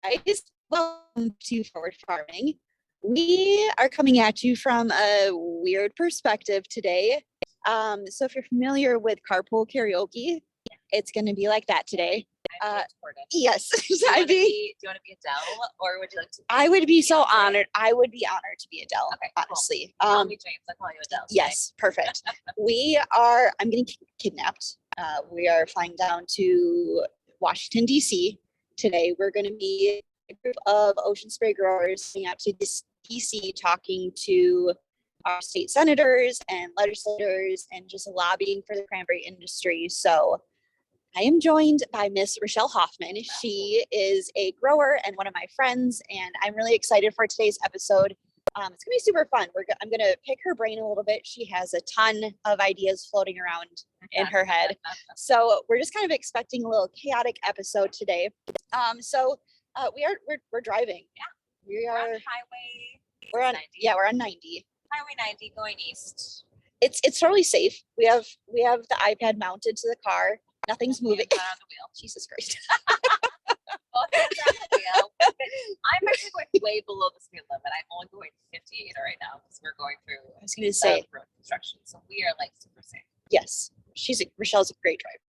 Guys, welcome to Forward Farming. We are coming at you from a weird perspective today. So if you're familiar with Carpool karaoke, it's going to be like that today. Yes, do you want to be Adele, or would you like to be I would be so honored. I would be honored to be Adele, okay, honestly. Cool. I'll be James. I'll call you Adele. Yes, perfect. I'm getting kidnapped. We are flying down to Washington, DC today. We're going to be a group of ocean spray growers going up to DC talking to our state senators and legislators and just lobbying for the cranberry industry. So I am joined by Miss Rochelle Hoffman. She is a grower and one of my friends, and I'm really excited for today's episode. It's gonna be super fun. I'm gonna pick her brain a little bit. She has a ton of ideas floating around in her head. So we're just kind of expecting a little chaotic episode today. We're driving. Yeah. We are on highway. We're on 90. Yeah, we're on 90. Highway 90 going east. It's totally safe. We have the iPad mounted to the car. Nothing's moving. On the wheel. Jesus Christ. Well, hands on the wheel. I'm actually going way below the speed limit. I'm only going 58 right now because we're going through I was gonna say road construction. So we are like super safe. Yes. Rochelle's a great driver.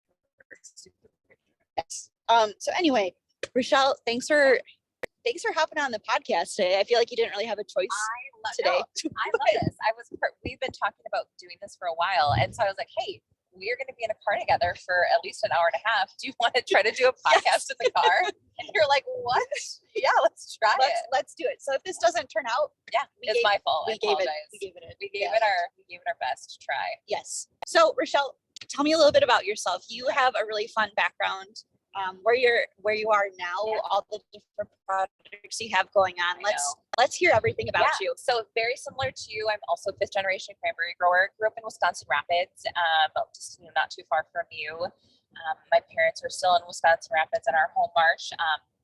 Yes. So anyway, Rochelle, thanks for hopping on the podcast today. I feel like you didn't really have a choice today. I love this. We've been talking about doing this for a while, and so I was like, hey, we're going to be in a car together for at least an hour and a half. Do you want to try to do a podcast in the car? And you're like, what? Yeah, let's try it. Let's do it. So if this doesn't turn out, it's my fault. We gave it our best try. Yes. So Rochelle, tell me a little bit about yourself. You have a really fun background. Where you are now, all the different projects you have going on. Let's hear everything about you. So very similar to you, I'm also a 5th generation cranberry grower. Grew up in Wisconsin Rapids, just not too far from you. My parents are still in Wisconsin Rapids in our home marsh.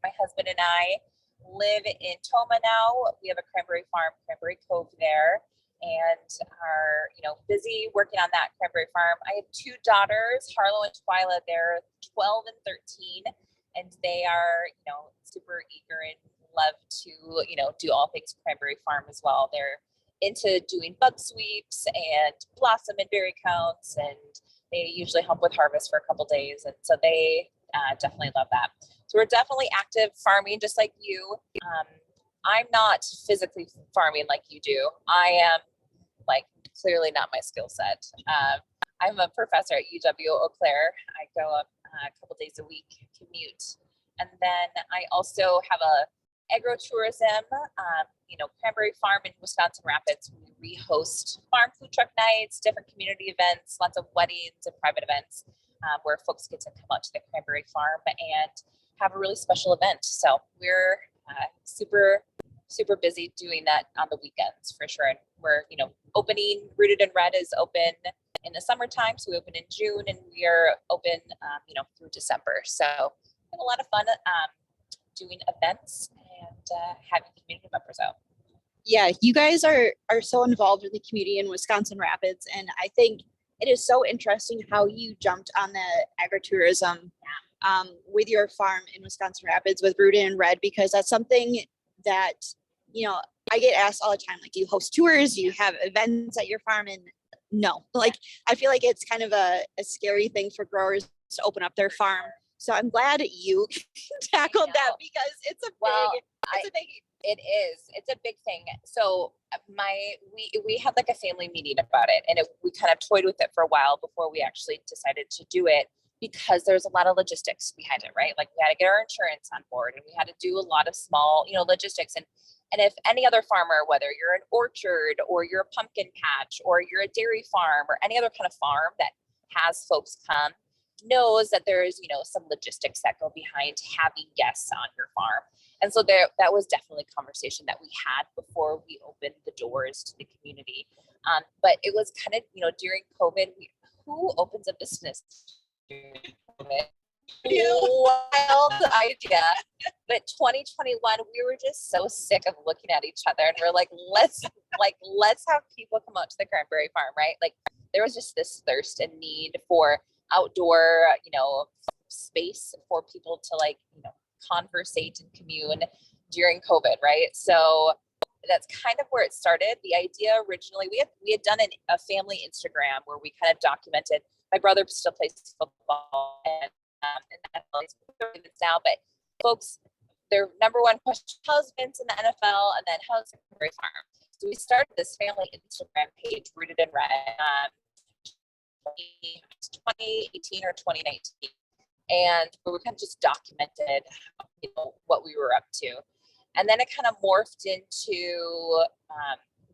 My husband and I live in Toma now. We have a cranberry farm, Cranberry Cove there, and are busy working on that cranberry farm. I have 2 daughters, Harlow and Twyla. They're 12 and 13, and they are super eager and love to do all things cranberry farm as well. They're into doing bug sweeps and blossom and berry counts, and they usually help with harvest for a couple days, and so they definitely love that. So we're definitely active farming just like you. I'm not physically farming like you do. I am clearly not my skill set. I'm a professor at UW Eau Claire. I go up a couple days a week, commute. And then I also have a agro-tourism, cranberry farm in Wisconsin Rapids. We host farm food truck nights, different community events, lots of weddings and private events where folks get to come out to the cranberry farm and have a really special event. So we're super busy doing that on the weekends for sure. And we're, opening Rooted in Red is open in the summertime. So we open in June and we are open, through December. So we have a lot of fun doing events and having community members out. Yeah, you guys are so involved in the community in Wisconsin Rapids. And I think it is so interesting how you jumped on the agritourism with your farm in Wisconsin Rapids with Rooted in Red, because that's something that, I get asked all the time, like, do you host tours? Do you have events at your farm? And no, I feel like it's kind of a scary thing for growers to open up their farm. So I'm glad you tackled that, because it's a big thing. So we had a family meeting about it, and we kind of toyed with it for a while before we actually decided to do it, because there's a lot of logistics behind it, right? We had to get our insurance on board, and we had to do a lot of small, logistics. And if any other farmer, whether you're an orchard or you're a pumpkin patch or you're a dairy farm or any other kind of farm that has folks come, knows that there's, some logistics that go behind having guests on your farm. And so that was definitely a conversation that we had before we opened the doors to the community. But it was kind of, during COVID, who opens a business during COVID? Wild idea. But 2021, we were just so sick of looking at each other, and we're like, let's have people come out to the cranberry farm, right? There was just this thirst and need for outdoor, space for people to conversate and commune during COVID, right? So that's kind of where it started. The idea originally, we had done a family Instagram where we kind of documented. My brother still plays football, and that's now. But folks, their number one question: how's Vince in the NFL, and then how's the Cranberry Farm? So we started this family Instagram page, Rooted in Red, 2018 or 2019, and we kind of just documented, what we were up to. And then it kind of morphed into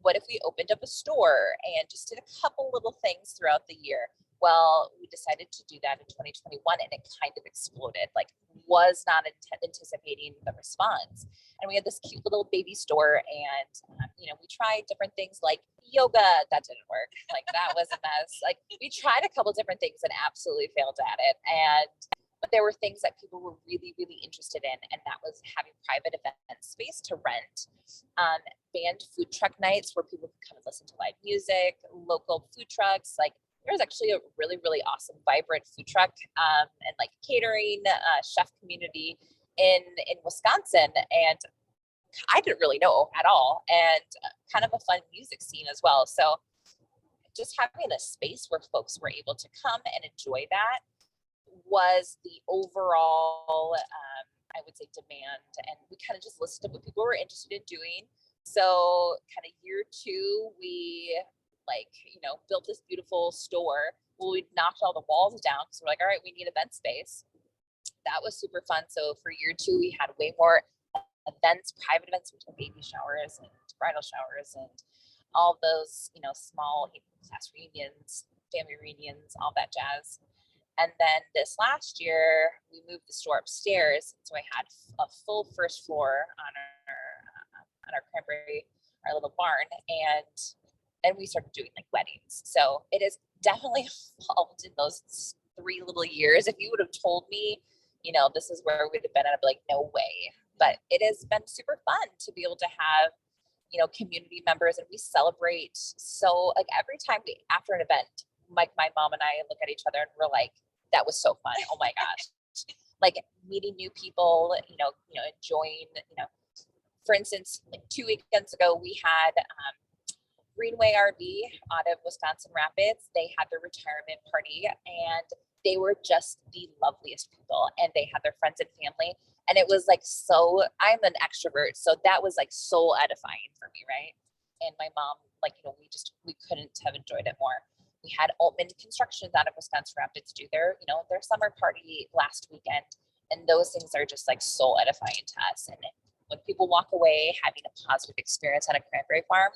what if we opened up a store and just did a couple little things throughout the year. Well, we decided to do that in 2021, and it kind of exploded. Like, was not anticipating the response. And we had this cute little baby store, and we tried different things like yoga. That didn't work. Like, that was a mess. Like, we tried a couple different things and absolutely failed at it. But there were things that people were really, really interested in, and that was having private event space to rent, band food truck nights where people could come and listen to live music, local food trucks. Like, there was actually a really, really awesome, vibrant food truck and like catering chef community in Wisconsin, and I didn't really know at all, and kind of a fun music scene as well. So just having a space where folks were able to come and enjoy that was the overall, I would say, demand. And we kind of just listed what people were interested in doing. So kind of year 2, we built this beautiful store. Well, we knocked all the walls down because we're like, all right, we need event space. That was super fun. So for year 2, we had way more events, private events, which were baby showers and bridal showers and all those, small class reunions, family reunions, all that jazz. And then this last year, we moved the store upstairs. So I had a full first floor on our cranberry, our little barn, and we started doing like weddings. So it has definitely evolved in those 3 little years. If you would have told me, this is where we'd have been, I'd be like, no way. But it has been super fun to be able to have, community members, and we celebrate. So like every time after an event, like my mom and I look at each other and we're like, that was so fun. Oh my gosh. Like meeting new people, enjoying, for instance, like 2 weekends ago, we had Greenway RV out of Wisconsin Rapids. They had their retirement party, and they were just the loveliest people, and they had their friends and family. And it was like, I'm an extrovert. So that was like so edifying for me. Right. And my mom, we couldn't have enjoyed it more. We had Altman Constructions out of Wisconsin Rapids do their summer party last weekend. And those things are just like so edifying to us. And when people walk away having a positive experience at a cranberry farm,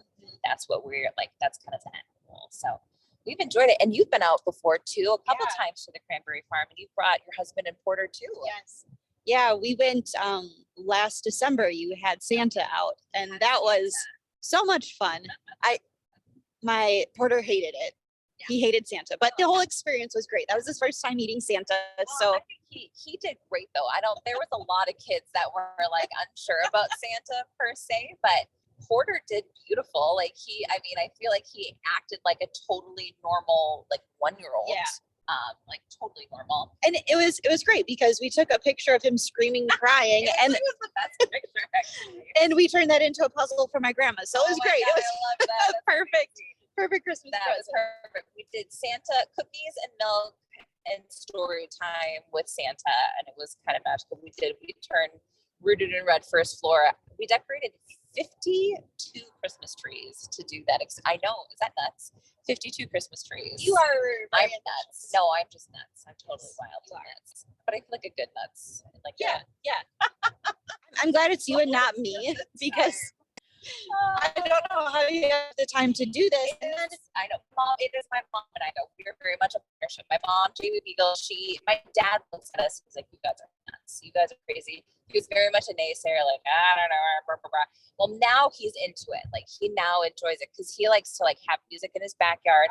that's what we're like, that's kind of the end goal. So we've enjoyed it. And you've been out before too, a couple times to the cranberry farm, and you brought your husband and Porter too. Yes. Yeah, we went last December. You had Santa out, and that was so much fun. My Porter hated it. Yeah. He hated Santa, but the whole experience was great. That was his first time meeting Santa. So I think he did great though. There was a lot of kids that were like unsure about Santa per se, but Porter did beautiful. Like I feel like he acted like a totally normal, like 1-year-old. Yeah. Like totally normal. And it was great because we took a picture of him screaming, crying, and it was the best picture actually. And we turned that into a puzzle for my grandma. So it was great. God, it was I love that. perfect. Perfect Christmas That present. was perfect. We did Santa cookies and milk and story time with Santa, and it was kind of magical. We turned Rooted in Red first floor. We decorated 52 Christmas trees to do that. I know, is that nuts? 52 Christmas trees. You are I'm nuts. No, I'm just nuts. I'm totally wild nuts. But I feel like a good nuts. Like yeah. I'm glad it's you and not me, because I don't know how you have the time to do this. I know, Mom. It is my mom and I. We're very much a partnership. My mom, Jamie Beagle. My dad looks at us. He's like, "You guys are nuts. You guys are crazy." He was very much a naysayer, like, I don't know, blah, blah, blah. Well, now he's into it. Like, he now enjoys it because he likes to like have music in his backyard,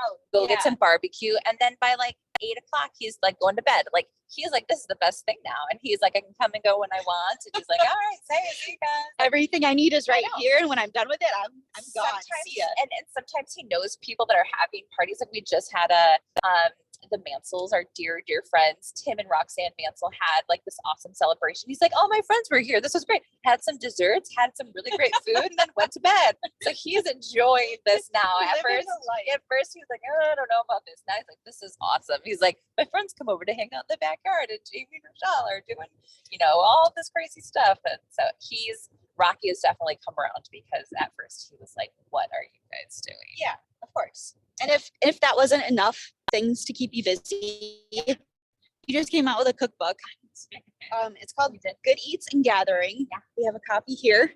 get some barbecue, and then by like 8 o'clock, he's like going to bed. Like, he's like, this is the best thing now. And he's like, I can come and go when I want. And he's like, all right, see you guys. Everything I need is right here. And when I'm done with it, I'm gone. See ya. And sometimes he knows people that are having parties. Like we just had a the Mansells are dear, dear friends. Tim and Roxanne Mansell had like this awesome celebration. He's like, oh, my friends were here. This was great. Had some desserts, had some really great food, and then went to bed. So he's enjoying this now. At first he was like, oh, I don't know about this. Now he's like, this is awesome. He's like, my friends come over to hang out in the backyard, and Jamie and Rochelle are doing, all this crazy stuff. And so Rocky has definitely come around, because at first he was like, what are you guys doing? Yeah, of course. And if that wasn't enough things to keep you busy, you just came out with a cookbook. It's called Good Eats and Gathering. Yeah. We have a copy here.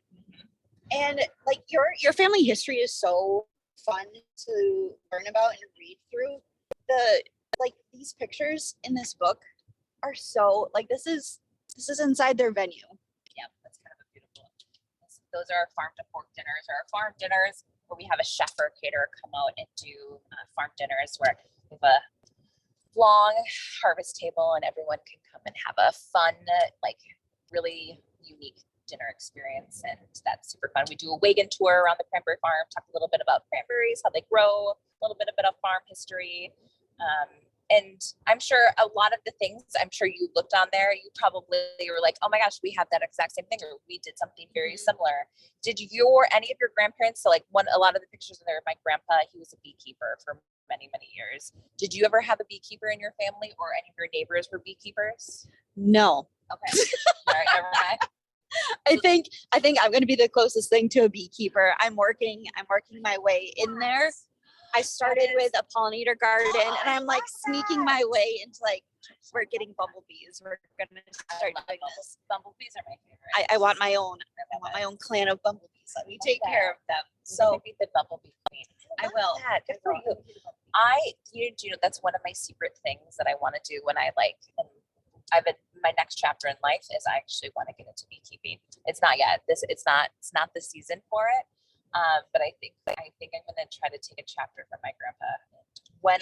And like your family history is so fun to learn about and read through. These pictures in this book are so like this is inside their venue. Yeah, that's kind of a beautiful. Those are our farm to fork dinners, or our farm dinners where we have a chef or caterer come out and do farm dinners where we have a long harvest table and everyone can come and have a fun, like really unique dinner experience. And that's super fun. We do a wagon tour around the cranberry farm, talk a little bit about cranberries, how they grow, a little bit about farm history. And I'm sure a lot of the things you looked on there, you probably were like, oh my gosh, we have that exact same thing, or we did something very similar. Did any of your grandparents, so like a lot of the pictures in there, my grandpa, he was a beekeeper for many, many years. Did you ever have a beekeeper in your family, or any of your neighbors were beekeepers? No. Okay. All right, never mind. I think I'm going to be the closest thing to a beekeeper. I'm working my way in there. I started with a pollinator garden, and I'm like sneaking my way into like, we're getting bumblebees. We're going to start doing this. Bumblebees are my favorite. I want my own clan of bumblebees. Let me take care of them. So be the bumblebee queen. I will. Good for you. That's one of my secret things that I want to do when I my next chapter in life is I actually want to get into beekeeping. It's not yet. It's not the season for it. But I think I'm going to try to take a chapter from my grandpa when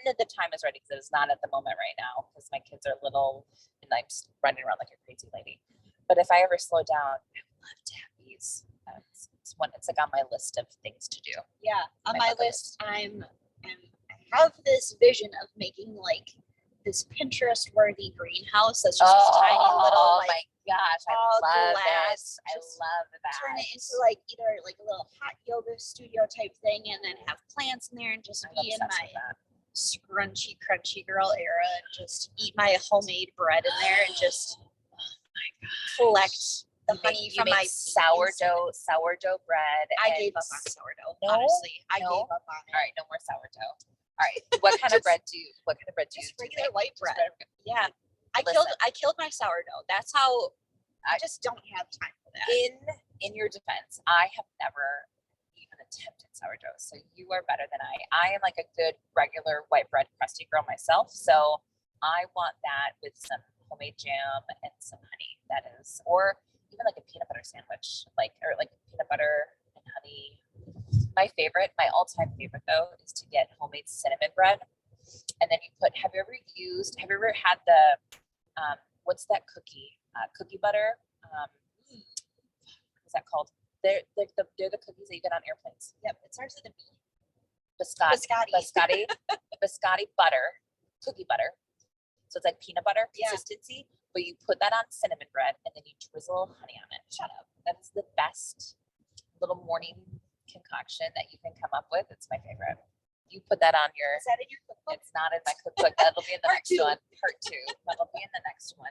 the time is ready, because it's not at the moment right now, because my kids are little and I'm just running around like a crazy lady. But if I ever slow down, I would love to have bees. It's like on my list of things to do. Yeah, on my list, I have this vision of making like this Pinterest-worthy greenhouse that's just tiny little. Oh my gosh, I love this. I love that. Turn it into like either like a little hot yoga studio type thing, and then have plants in there, and just be in my scrunchy, crunchy girl era, and just eat my homemade bread in there, and just collect the honey from my sourdough bread. I gave up on sourdough. Honestly, I gave up on it. All right, no more sourdough. All right. What kind of bread do you? Just regular white bread. Yeah. I killed my sourdough. That's how. I just don't have time for that. In your defense, I have never even attempted sourdough, so you are better than I. I am like a good regular white bread crusty girl myself, so I want that with some homemade jam and some honey. That is, or even like a peanut butter sandwich, or peanut butter and honey. My all-time favorite though is to get homemade cinnamon bread, and then have you ever had the what's that cookie butter, what's that called? They're the cookies that you get on airplanes. Yep, it starts with a B. Biscotti butter, cookie butter. So it's like peanut butter consistency, but you put that on cinnamon bread and then you drizzle honey on it. Shut up. That's the best little morning concoction that you can come up with. It's my favorite. You put that on your. Is that in your cookbook? It's not in my cookbook. That'll be in the next one. Part 2. That'll be in the next one.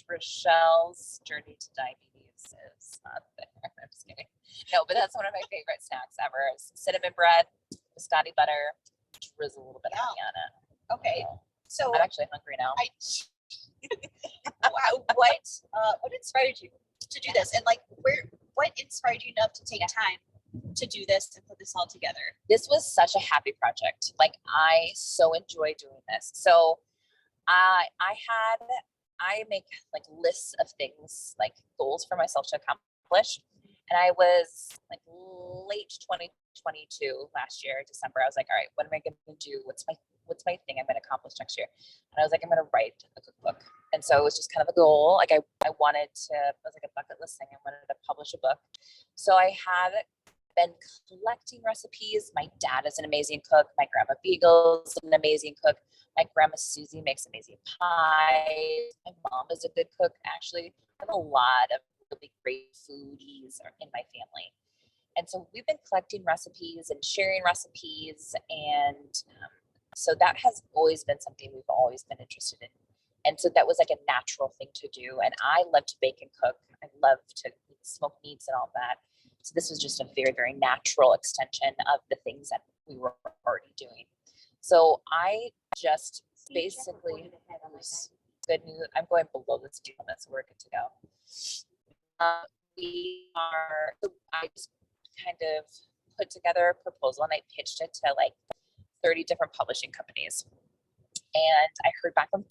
Rochelle's journey to diabetes is not there. I'm just kidding. No, but that's one of my favorite snacks ever. Is cinnamon bread, biscotti butter, drizzle a little bit of honey on it. Okay. So I'm actually hungry now. Wow. What inspired you to do this, and what inspired you enough to take time to do this and put this all together? This was such a happy project. I so enjoy doing this. So I make lists of things, goals for myself to accomplish. And I was late 2022 last year, December. I was like, all right, what am I going to do? What's my thing I'm going to accomplish next year? And I was like, I'm going to write a cookbook. And so it was just kind of a goal. I wanted to, it was like a bucket list thing. I wanted to publish a book. So I had been collecting recipes. My dad is an amazing cook. My grandma Beagle's an amazing cook. My grandma Susie makes amazing pies. My mom is a good cook. Actually, I have a lot of really great foodies in my family. And so we've been collecting recipes and sharing recipes. And so that has always been something we've always been interested in. And so that was like a natural thing to do. And I love to bake and cook. I love to smoke meats and all that. So this was just a very, very natural extension of the things that we were already doing. So I just basically, good news, I'm going below the speed limit, so we're good to go. I just kind of put together a proposal and I pitched it to like 30 different publishing companies. And I heard back from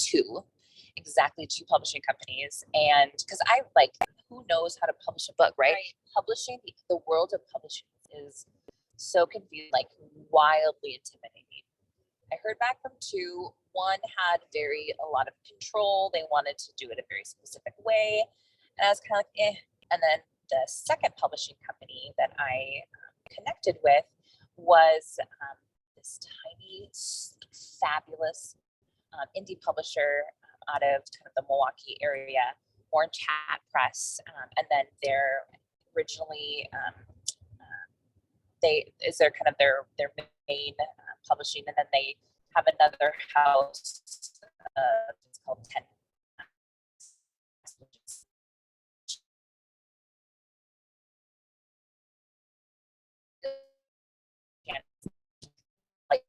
exactly two publishing companies. And because I like, who knows how to publish a book, right? Publishing, the world of publishing is so confused, like wildly intimidating. I heard back from two. One had a lot of control. They wanted to do it a very specific way. And I was kind of like, eh. And then the second publishing company that I connected with was this tiny, fabulous indie publisher out of kind of the Milwaukee area, Orange Hat Press. And then they're originally, they're kind of their main publishing, and then they have another house, it's called 10. Like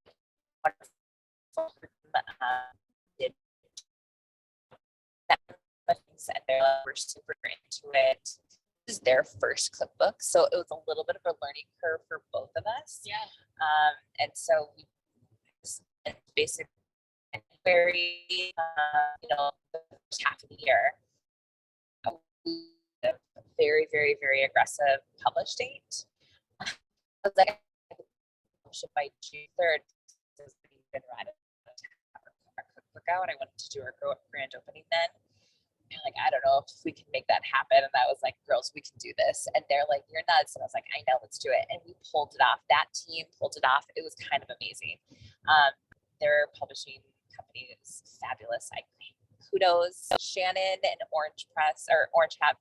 did and they were super into it. This is their first cookbook, so it was a little bit of a learning curve for both of us. Yeah. And so we basically very, the first half of the year, a very, very, very aggressive publish date. I was like, I publish it by June 3rd. Been ready our cookbook out. I wanted to do our grand opening then. And like, I don't know if we can make that happen. And I was like, girls, we can do this. And they're like, you're nuts. And I was like, I know, let's do it. And we pulled it off. That team pulled it off. It was kind of amazing. Their publishing company is fabulous. Kudos. Shannon and Orange Hat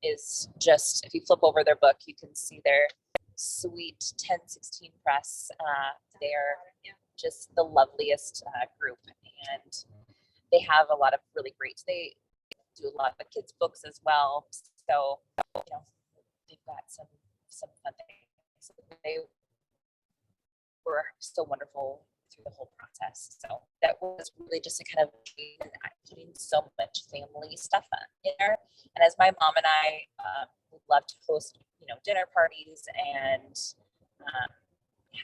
is just, if you flip over their book, you can see their sweet 1016 press. They're just the loveliest group, and they have a lot of really great, they do a lot of kids books as well. So, they've got some fun things. They were so wonderful through the whole process. So that was really just a kind of putting so much family stuff in there. And as my mom and I would love to host, dinner parties and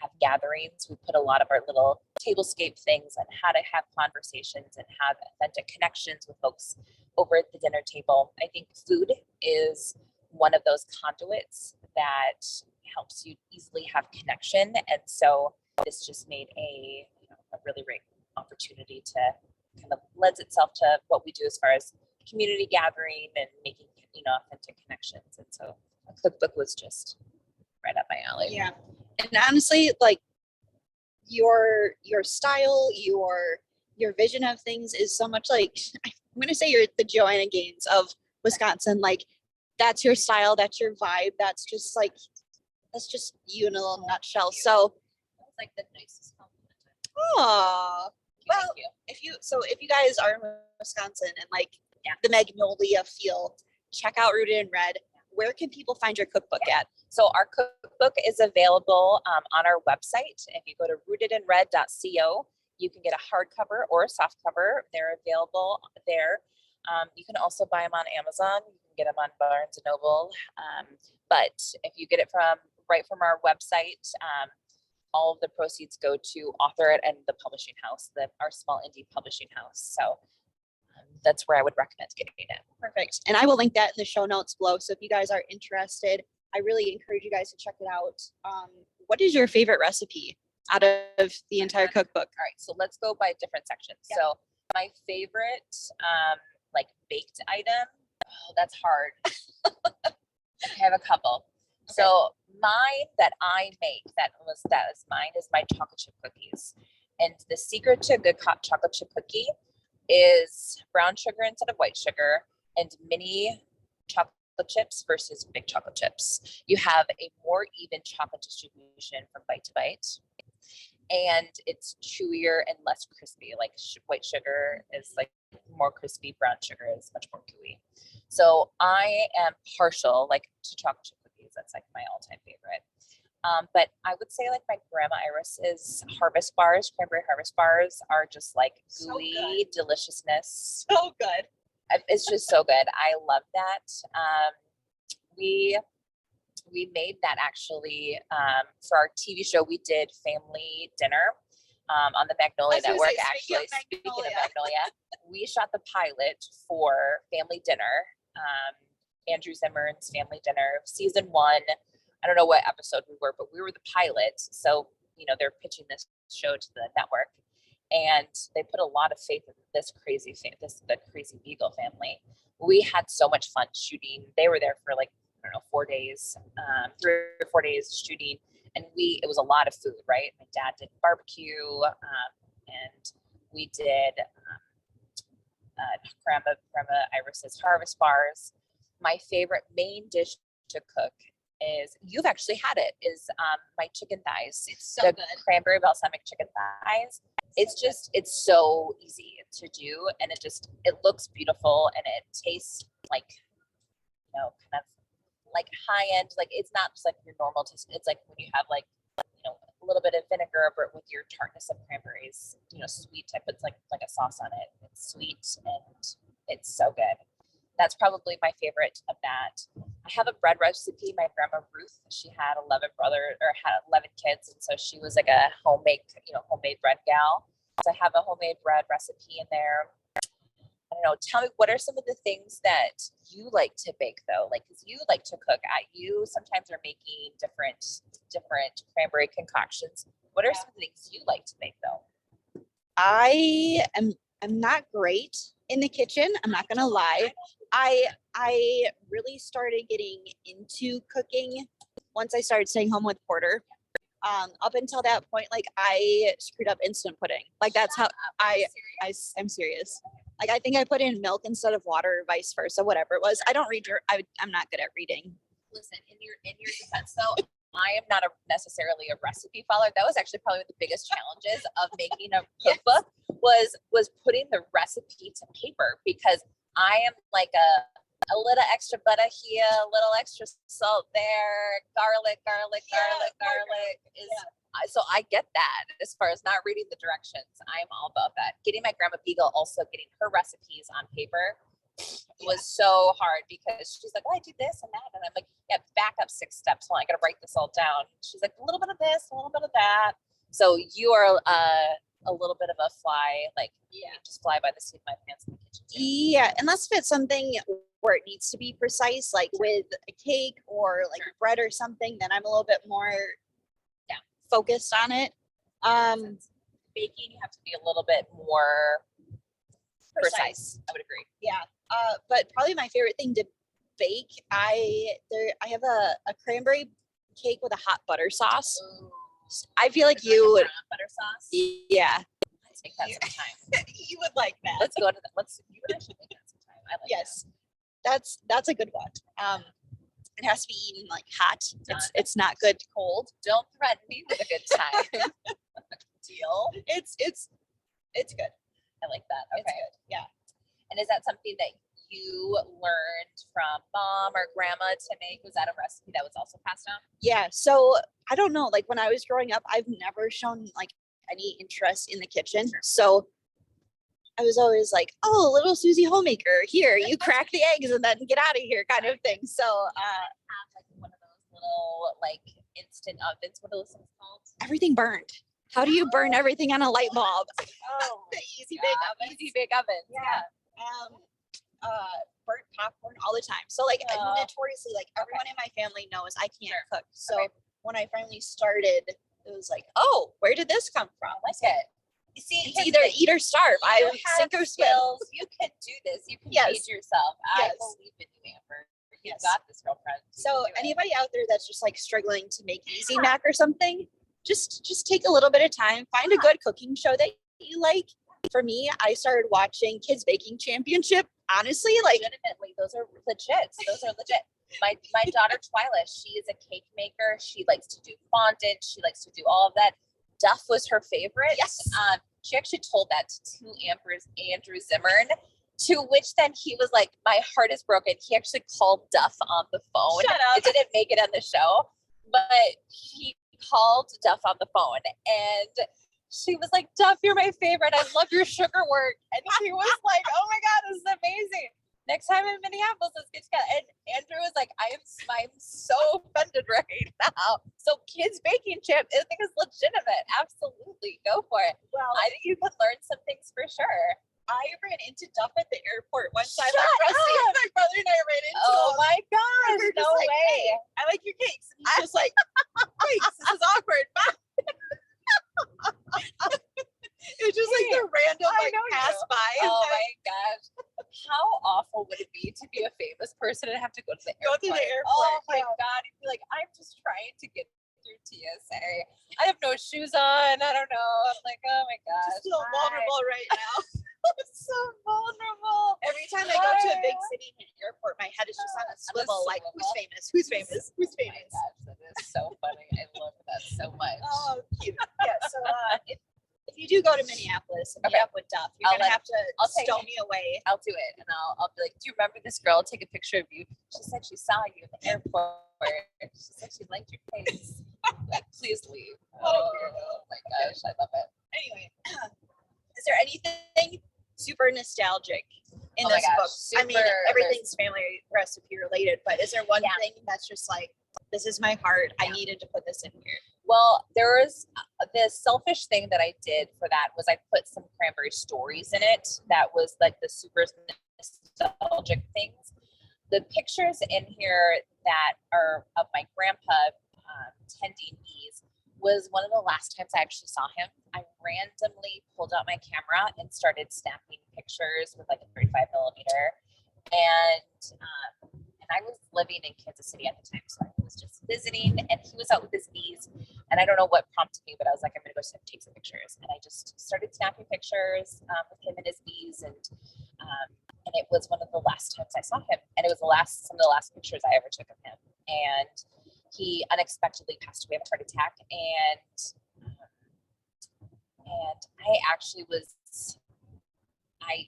have gatherings, we put a lot of our little tablescape things on how to have conversations and have authentic connections with folks over at the dinner table. I think food is one of those conduits that helps you easily have connection. And so this just made a really great opportunity to kind of lends itself to what we do as far as community gathering and making, authentic connections. And so a cookbook was just right up my alley. Yeah. And honestly, like your style, your vision of things is so much like, I'm going to say you're the Joanna Gaines of Wisconsin. Like that's your style, that's your vibe. That's just you in a little nutshell. So That's like the nicest compliment. oh, well, if you guys are in Wisconsin and like the Magnolia feel, check out Rooted in Red. Where can people find your cookbook at? So our cookbook is available on our website. If you go to rootedinred.co, you can get a hardcover or a softcover. They're available there. You can also buy them on Amazon. You can get them on Barnes & Noble. But if you get it right from our website, all of the proceeds go to Author It and the publishing house, our small indie publishing house. So that's where I would recommend getting it. Perfect. And I will link that in the show notes below. So if you guys are interested, I really encourage you guys to check it out. What is your favorite recipe out of the entire cookbook? All right, so let's go by different sections. Yeah. So my favorite baked item, that's hard. I have a couple. So mine that I make that is mine is my chocolate chip cookies. And the secret to a good hot chocolate chip cookie is brown sugar instead of white sugar and mini chocolate chips versus big chocolate chips. You have a more even chocolate distribution from bite to bite. And it's chewier and less crispy. Like white sugar is like more crispy, brown sugar is much more gooey. So I am partial like to chocolate chip cookies. That's like my all-time favorite. But I would say like my grandma Iris's harvest bars, cranberry harvest bars are just like gooey deliciousness. So good. It's just so good. I love that. We made that actually for our TV show. We did family dinner on the Magnolia Network. Actually, speaking of Magnolia, we shot the pilot for family dinner. Andrew Zimmern's family dinner, season 1. I don't know what episode we were, but we were the pilot. So, they're pitching this show to the network, and they put a lot of faith in this the crazy Beagle family. We had so much fun shooting. They were there for like, 4 days, 3 or 4 days shooting. And it was a lot of food, right? My dad did barbecue, and we did Grandma Iris's harvest bars. My favorite main dish to cook you've actually had it, is my chicken thighs. It's so good. Cranberry balsamic chicken thighs. It's so easy to do, and it looks beautiful, and it tastes like, kind of like high end. Like it's not just like your normal taste. It's like when you have like, a little bit of vinegar, but with your tartness of cranberries, sweet type. It's like a sauce on it. It's sweet and it's so good. That's probably my favorite of that. I have a bread recipe. My grandma Ruth, she had 11 kids. And so she was like a homemade bread gal. So I have a homemade bread recipe in there. I don't know. Tell me, what are some of the things that you like to bake though? Like, cause you like to cook. You sometimes are making different cranberry concoctions. What are some of the things you like to make though? I'm not great in the kitchen. I'm not gonna lie. I really started getting into cooking once I started staying home with Porter. Up until that point, like I screwed up instant pudding. Like that's how I'm serious. Like I think I put in milk instead of water, or vice versa, whatever it was. I don't read I'm not good at reading. Listen, in your defense though, I am not necessarily a recipe follower. That was actually probably the biggest challenges of making a cookbook was putting the recipe to paper, because I am like a little extra butter here, a little extra salt there, garlic is. So I get that as far as not reading the directions. I'm all about that. Getting my grandma Beagle, also getting her recipes on paper was so hard, because she's like, oh, I do this and that. And I'm like, yeah, back up 6 steps. Well, I got to write this all down. She's like, a little bit of this, a little bit of that. So you are a little bit of a fly, like, just fly by the seat of my pants in the kitchen too. Yeah, unless if it's something where it needs to be precise, like with a cake or like bread or something, then I'm a little bit more focused on it. Baking, you have to be a little bit more precise. I would agree. Yeah. But probably my favorite thing to bake, I have a cranberry cake with a hot butter sauce. Ooh. I feel like you would. Butter sauce. Yeah. Let's take that sometime. You would like that. Let's go to that. You and I should make that sometime. I like yes. That's a good one. It has to be eaten like hot. It's not good cold. Don't threaten me with a good time. Deal. It's good. I like that. Okay. It's good. Yeah. And is that something that you learned from mom or grandma to make? Was that a recipe that was also passed down? Yeah. So I don't know. Like when I was growing up, I've never shown like any interest in the kitchen. So I was always like, oh, little Susie homemaker, here, you crack the eggs and then get out of here kind of thing. So have like one of those little like instant ovens. What are those things called? Everything burned. How do you burn everything on a light bulb? Oh, Easy bake ovens. Yeah. Burnt popcorn all the time. So like notoriously, like everyone in my family knows I can't cook. So when I finally started, it was like, oh, where did this come from? I like it. You see, it's either eat or starve. I sink or swim. You can do this. You can feed yourself. I believe in you, Amber. You Yes. got this, girlfriend. You So can do it. anybody out there that's just like struggling to make easy mac or something, just take a little bit of time, find a good cooking show that you like. For me, I started watching Kids Baking Championship. Honestly, like legitimately, those are legit. Those are legit. My daughter Twyla, she is a cake maker. She likes to do fondant. She likes to do all of that. Duff was her favorite. Yes. She actually told that to Andrew Zimmern, to which then he was like, my heart is broken. He actually called Duff on the phone. Shut up. It didn't make it on the show, but he called Duff on the phone and she was like, Duff, you're my favorite. I love your sugar work. And he was like, oh my God, this is amazing. Next time in Minneapolis, let's get together. And Andrew was like, I'm so offended right now. So Kids Baking Champ, I think is legitimate. Absolutely. Go for it. well, I think you could learn some things for sure. I ran into Duff at the airport one time. Shut up. My brother and I ran into Oh him. my gosh, We're no just like, way. "Hey, I like your cakes." And he's just like, "Thanks, this is awkward." Bye. It was just like the random I like know pass you. by. Oh my gosh. How awful would it be to be a famous person and have to go to the Go airport? through the Oh airport, my yeah. God. You'd be like, I'm just trying to get through TSA. I have no shoes on. I don't know. I'm like, oh my gosh. Just feel vulnerable right now. It's so vulnerable. Every time I go to a big Hi. city in an airport, my head is just on a On a swivel. Like, who's swivel. famous? Who's famous? Who's Oh my famous? gosh, that is so funny. I love that so much. Oh, cute. Yeah. So if you do go to Minneapolis and meet Okay. up with Duff, you're I'll gonna let- have to I'll take stow it. me away. I'll do it, and I'll be like, do you remember this girl? Take a picture of you. She said she saw you in the airport. She said she liked your face. Like, please leave. Oh my gosh, I love it. Anyway, is there anything super nostalgic in Oh my this gosh, book? I mean, super- everything's family recipe related, but is there one Yeah. thing that's just like, this is my heart, I needed to put this in here? Well, there was the selfish thing that I did for that was I put some cranberry stories in it. That was like the super nostalgic things. The pictures in here that are of my grandpa tending bees was one of the last times I actually saw him. I randomly pulled out my camera and started snapping pictures with like a 35 millimeter. And I was living in Kansas City at the time, so I was just visiting, and he was out with his bees. And I don't know what prompted me, but I was like, I'm gonna go take some pictures. And I just started snapping pictures with him and his bees, and it was one of the last times I saw him, and it was some of the last pictures I ever took of him. And he unexpectedly passed away of a heart attack, and I actually I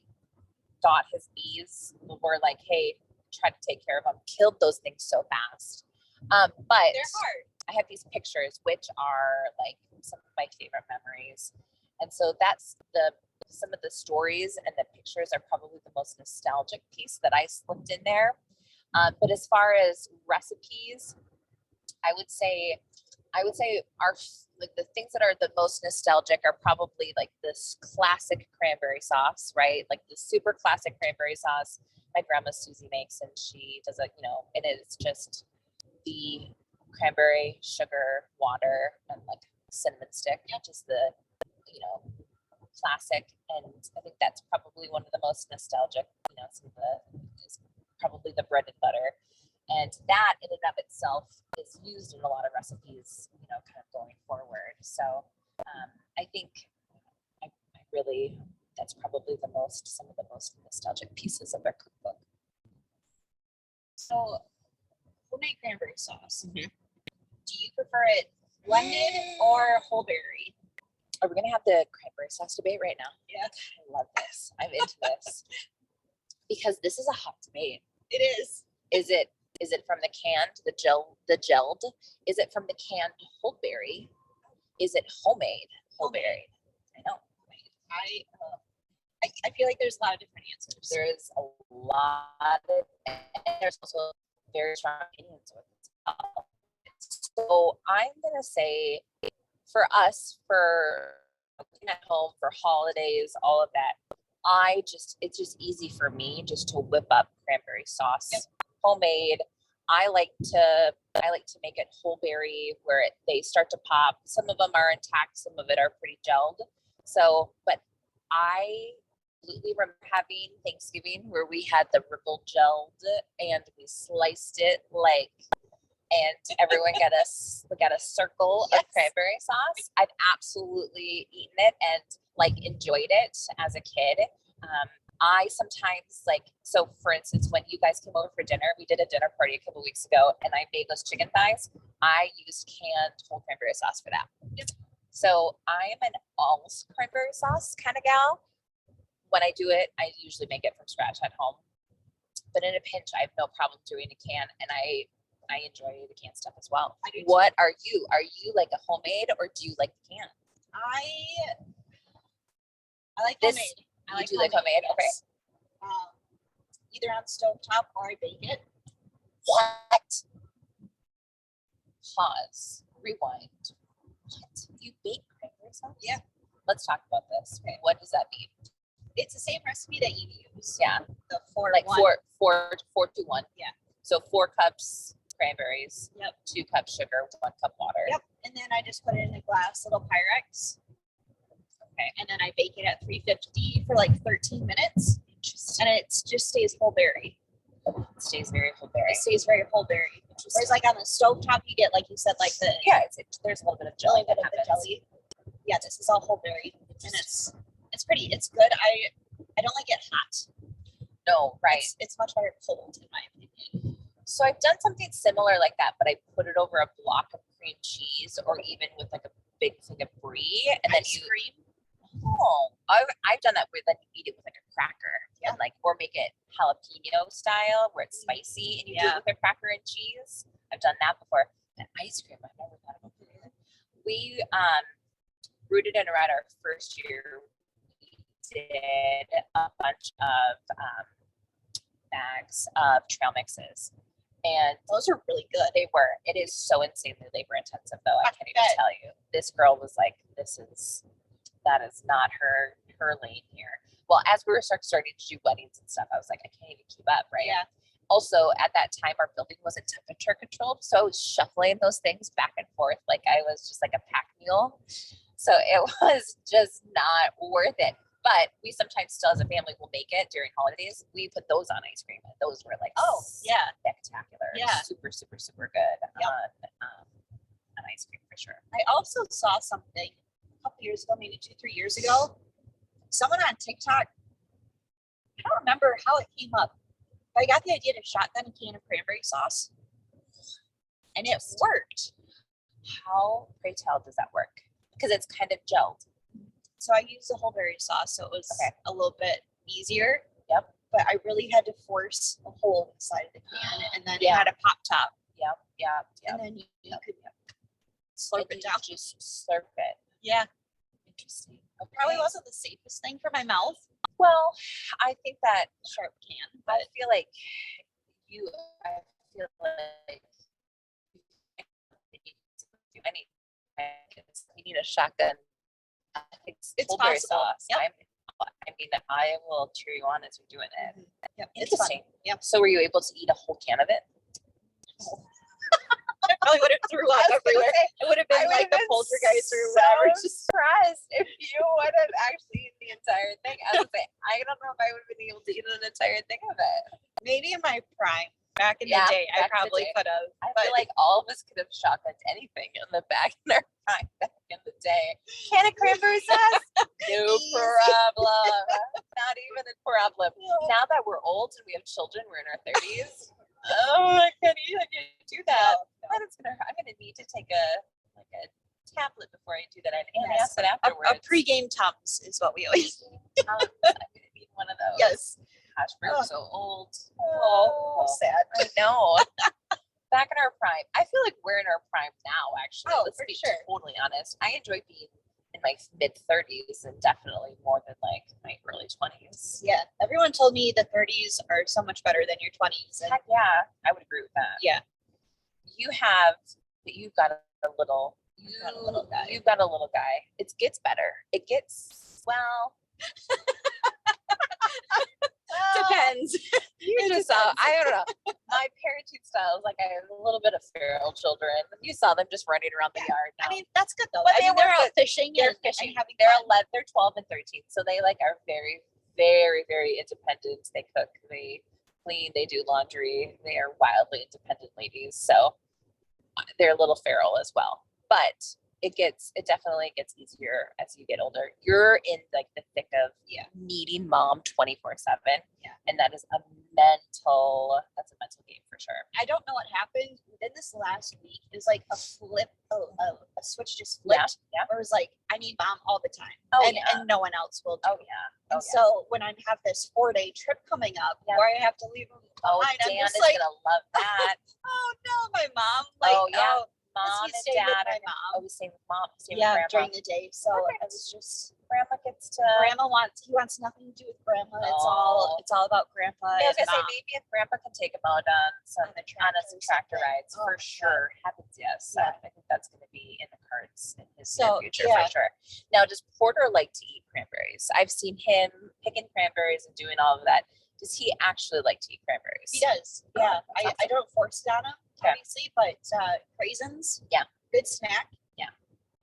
thought his bees were like, hey, try to take care of them, killed those things so fast. But They're hard. I have these pictures, which are like some of my favorite memories. And so that's some of the stories and the pictures are probably the most nostalgic piece that I slipped in there. But as far as recipes, I would say our like the things that are the most nostalgic are probably like this classic cranberry sauce, right? Like the super classic cranberry sauce my grandma Susie makes, and she does it, and it's just the cranberry, sugar, water, and like cinnamon stick, just the, classic. And I think that's probably one of the most nostalgic, is probably the bread and butter. And that in and of itself is used in a lot of recipes, kind of going forward. So I think I really, that's probably some of the most nostalgic pieces of our cookbook. So, homemade cranberry sauce. Mhm. Do you prefer it blended or whole berry? Are we gonna have the cranberry sauce debate right now? Yeah. I love this. I'm into this because this is a hot debate. It is. Is it from the canned, the gelled? Is it from the canned whole berry? Is it homemade whole berry? I know. I feel like there's a lot of different answers. There's a lot of, and there's also very strong opinions with it as well. So I'm gonna say, for us, for cooking at home, for holidays, all of that, it's just easy for me just to whip up cranberry sauce, homemade. I like to make it whole berry where they start to pop. Some of them are intact, some of it are pretty gelled. So, but I absolutely remember having Thanksgiving where we had the ripple gelled and we sliced it and everyone got a circle of cranberry sauce. I've absolutely eaten it and enjoyed it as a kid. I sometimes so for instance, when you guys came over for dinner, we did a dinner party a couple weeks ago and I made those chicken thighs. I used canned whole cranberry sauce for that. So I am an all cranberry sauce kind of gal. When I do it, I usually make it from scratch at home. But in a pinch, I have no problem doing a can, and I enjoy the canned stuff as well. What are you? Are you like a homemade or do you like the can? I like This, homemade. I you like do like homemade? yes. Either on stovetop or I bake it. What? Pause. Rewind. What? You bake cranberry sauce? Yeah. Let's talk about this. Okay. What does that mean? It's the same recipe that you use. Yeah. The 4 4 to 1. Yeah. So 4 cups cranberries. Yep. 2 cups sugar, 1 cup water. Yep. And then I just put it in a glass little Pyrex. Okay. And then I bake it at 350 for 13 minutes. Interesting. And it just stays whole berry. It stays very whole berry. It stays very whole berry. Whereas on the stovetop, you get, like you said, the there's a little bit of jelly. bit of the jelly. Yeah, this is all whole berry. And it's it's good. I don't like it hot. No, right. It's much better cold in my opinion. So I've done something similar like that, but I put it over a block of cream cheese or even with a big thing of brie and then you cream. Oh, I've done that where then you eat it with a cracker and or make it jalapeno style where it's spicy and you do it with a cracker and cheese. I've done that before. And ice cream, I've never thought about that either. We rooted in around our first year. We did a bunch of bags of trail mixes. And those are really good. They were. It is so insanely labor intensive though. I can't even tell you. This girl was like, that is not her lane here. Well, as we were starting to do weddings and stuff, I was like, I can't even keep up, right? Yeah. Also, at that time, our building wasn't temperature controlled, so I was shuffling those things back and forth like I was just like a pack mule. So it was just not worth it. But we sometimes still, as a family, will make it during holidays. We put those on ice cream, and those were spectacular. Yeah, super, super, super good on ice cream for sure. I also saw something a couple years ago, maybe 2-3 years ago. Someone on TikTok, I don't remember how it came up, but I got the idea to shotgun a can of cranberry sauce, and it worked. How, pray tell, does that work? Because it's kind of gelled. So I used the whole berry sauce, so it was a little bit easier. Yep. But I really had to force a hole inside of the can, and then it had a pop top. Yep. And then you could slurp it down. Just slurp it. Yeah. Interesting. Okay. Probably wasn't the safest thing for my mouth. Well, I think that sharp can, but I feel like you need a shotgun. It's possible. Sauce. Yep. I will cheer you on as you're doing it. Yep. Interesting. Yep. So were you able to eat a whole can of it? I probably would have threw up everywhere. It would have been like the poltergeist or whatever. Just surprised if you would have actually eaten the entire thing. I was like, I don't know if I would have been able to eat an entire thing of it. Maybe in my prime. Back in the day, I probably could have. I feel like all of us could have shotgunned anything in the back in our prime back in the day. Can of cranberry sauce? No problem. Not even a problem. Now that we're old and we have children, we're in our 30s. Oh, I can't do that. No. I'm gonna need to take a tablet before I do that. And acid afterwards. A pre-game Tums is what we always. I'm gonna need one of those. Yes. Gosh, we're so old. Oh, sad. I know. Back in our prime. I feel like we're in our prime now, actually. Oh, let's for be sure. Totally honest. I enjoy being in my mid-30s and definitely more than like my early 20s. Yeah. Everyone told me the 30s are so much better than your 20s. Heck yeah, I would agree with that. Yeah. You've got a little guy. You've got a little guy. It gets better. It gets, well. Depends. I don't know. My parenting style is like I have a little bit of feral children. You saw them just running around the yard. Now. I mean, that's good though. But they're out fishing. They're fishing. And having they're 12 and 13, so they are very, very, very independent. They cook, they clean, they do laundry. They are wildly independent ladies. So they're a little feral as well, but it definitely gets easier as you get older. You're in like the thick of needing mom 24/7. Yeah. And that's a mental game for sure. I don't know what happened within this last week. It was like a switch just flipped. Yeah. Where it was like, I need mom all the time. Oh, and, yeah. and no one else will do. Oh yeah. And so when I have this 4-day trip coming up where I have to leave them behind, Dan I'm just is like, gonna love that. oh no, my mom. Like, Mom he and stayed with dad my are mom. always staying with mom. Staying Yeah, with during grandma. the day. So Perfect. I was just Grandma gets to. Grandma wants nothing to do with grandma. It's all about grandpa. I was and gonna say mom. maybe if grandpa can take him out on some tractor rides Oh, for sure. Heavens yes. Yeah. I think that's gonna be in the cards in his So, near future yeah. for sure. Now, does Porter like to eat cranberries? I've seen him picking cranberries and doing all of that. Does he actually like to eat cranberries? He does. Yeah. That's I don't force it on him, Okay. obviously, but raisins. Yeah. Good snack. Yeah.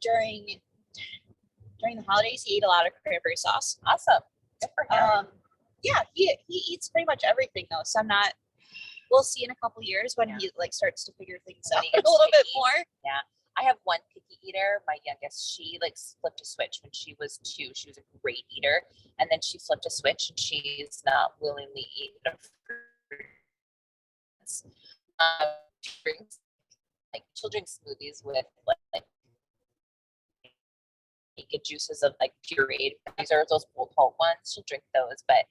During the holidays, he ate a lot of cranberry sauce. Awesome. Good for him. Yeah, he eats pretty much everything though. So we'll see in a couple years when he like starts to figure things out a little bit more. Yeah. I have one picky eater. My youngest, she like flipped a switch when she was 2. She was a great eater. And then she flipped a switch and she's not willingly eating fruits. She'll drink smoothies with like naked juices of like pureed. These are those Bold Hope ones. She'll drink those, but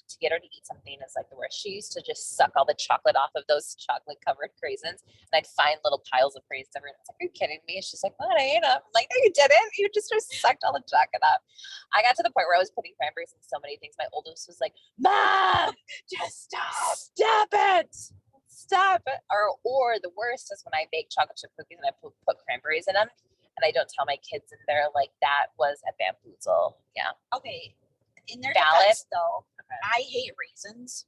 to get her to eat something is like the worst. She used to just suck all the chocolate off of those chocolate covered raisins, and I'd find little piles of raisins everywhere. I was like, "Are you kidding me?" She's like, "What? I ate them." I'm like, "No, you didn't. You just sucked all the chocolate up." I got to the point where I was putting cranberries in so many things. My oldest was like, "Mom, just stop it. Stop it." Or the worst is when I bake chocolate chip cookies and I put cranberries in them, and I don't tell my kids, and they're like, "That was a bamboozle." Yeah. Okay. In their Valid. defense, though, I hate raisins.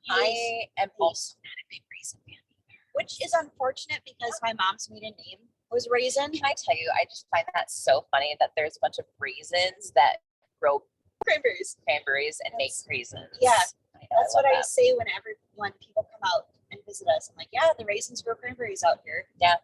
I am also not a big raisin fan either. Which is unfortunate because my mom's maiden name was Raisin. Can I tell you, I just find that so funny that there's a bunch of raisins that grow cranberries and make raisins. Yeah, that's what I that. say when people come out and visit us. I'm like, yeah, the raisins grow cranberries out here. Yeah,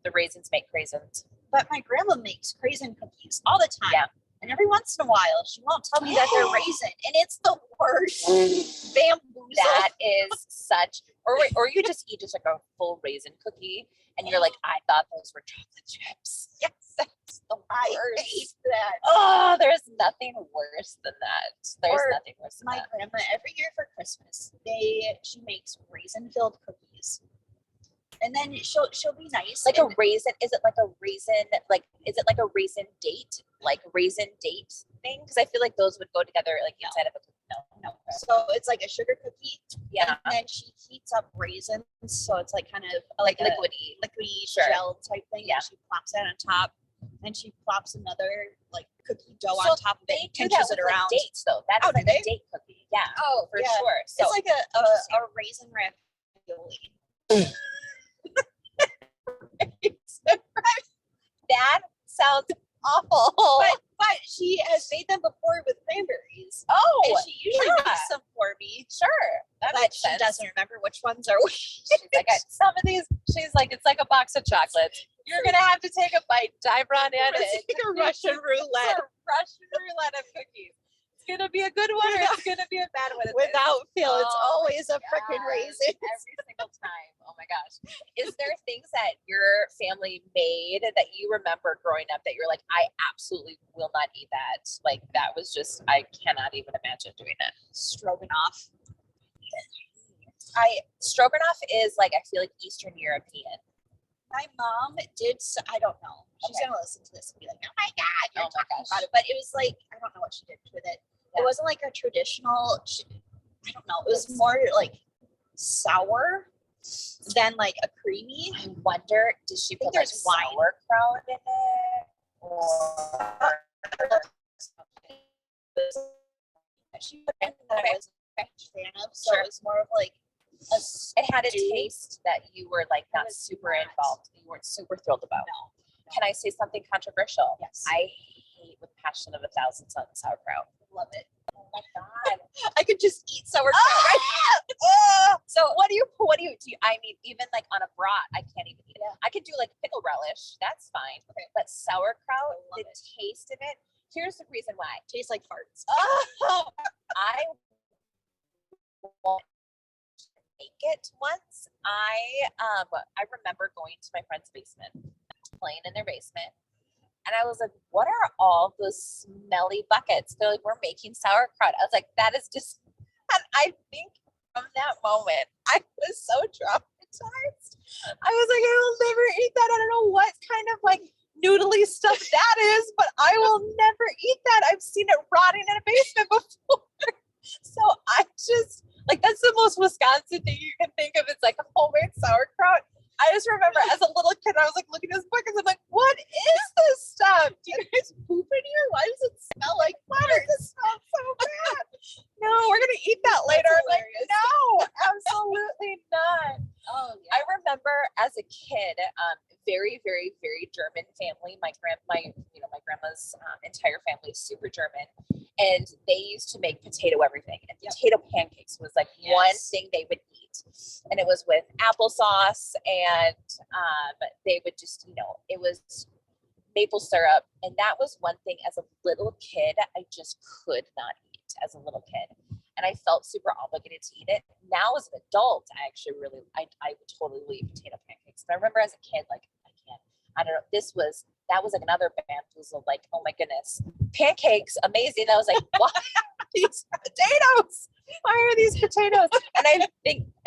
the raisins make raisins. But my grandma makes raisin cookies all the time. Yeah. And every once in a while, she won't tell me that they're raisin, and it's the worst bamboozle. That is such, or you just eat just like a full raisin cookie, and you're like, I thought those were chocolate chips. Yes, that's the worst. I hate that. Oh, there's nothing worse than that. There's nothing worse than my that. grandma, every year for Christmas, she makes raisin-filled cookies. And then she'll be nice. Like a raisin, is it like a raisin date thing? Because I feel like those would go together like inside of a cookie. No. So it's like a sugar cookie. Yeah. And then she heats up raisins. So it's like kind of like a liquidy sure. Gel type thing. Yeah. And she plops that on top. And she plops another like cookie dough So on top of it and they do pinches that it with, around. like, dates though. That's Oh, like do a they? date cookie. Yeah. Oh, for yeah. sure. So It's like a raisin ravioli. That sounds awful. But she has made them before with cranberries. Oh, And she usually yeah. makes them for me. Sure. That But makes she sense. doesn't remember which ones are which. She's like, some of these, she's like, it's like a box of chocolates. You're going to have to take a bite, dive right in. It's like a Russian roulette. It's a Russian roulette of cookies. It's going to be a good one or it's going to be a bad one. Without fail, it's Oh always a freaking Yes, raisin. every single time. Oh my gosh. Is there things that your family made that you remember growing up that you're like, I absolutely will not eat that? Like that was just, I cannot even imagine doing that. Stroganoff. Stroganoff is like, I feel like Eastern European. My mom did. I don't know. She's Okay. gonna listen to this and be like, "Oh my god, you're Oh my talking gosh. about it." But it was like, I don't know what she did with it. Yeah. It wasn't like a traditional. I don't know. It was more like sour than like a creamy. I wonder, did she put like there's wine. sauerkraut in it? Or She put in that I was a fan of, so Sure. it was more of like a. it had a stew. taste that you were like not was super not. involved. You weren't super thrilled about. No. Can I say something controversial? Yes. I hate with passion of 1,000 suns sauerkraut. Love it. Oh my God. I could just eat sauerkraut. So what do you, I mean, even like on a brat, I can't even eat it. I could do like pickle relish. That's fine. Okay. But sauerkraut, I the love it. taste of it, here's the reason why. Tastes like farts. Oh, I won't make it once. I remember going to my friend's basement, playing in their basement, and I was like, "What are all those smelly buckets?" They're like, "We're making sauerkraut." I was like, "That is just," and I think from that moment, I was so traumatized. I was like, "I will never eat that." I don't know what kind of like noodly stuff that is, but I will never eat that. I've seen it rotting in a basement before. So I just like, that's the most Wisconsin thing you can think of. It's like a homemade sauerkraut. I just remember as a little kid, I was like looking at this book and I'm like, what is this stuff? Do you guys poop in here? Why does it smell like Why does it smell so bad? No, we're gonna eat that later. I'm like, hilarious. no, absolutely not. Oh I remember as a kid, very, very, very German family. My grandma's entire family is super German, and they used to make potato everything. And potato pancakes was like one thing they would eat, and it was with applesauce, and they would just, it was maple syrup, and that was one thing as a little kid I just could not eat as a little kid. And I felt super obligated to eat it. Now as an adult, I actually I would totally eat potato pancakes. But I remember as a kid, like, I don't know, that was like another bamboozle, like, oh my goodness, pancakes, amazing. I was like, why are these potatoes? Why are these potatoes? And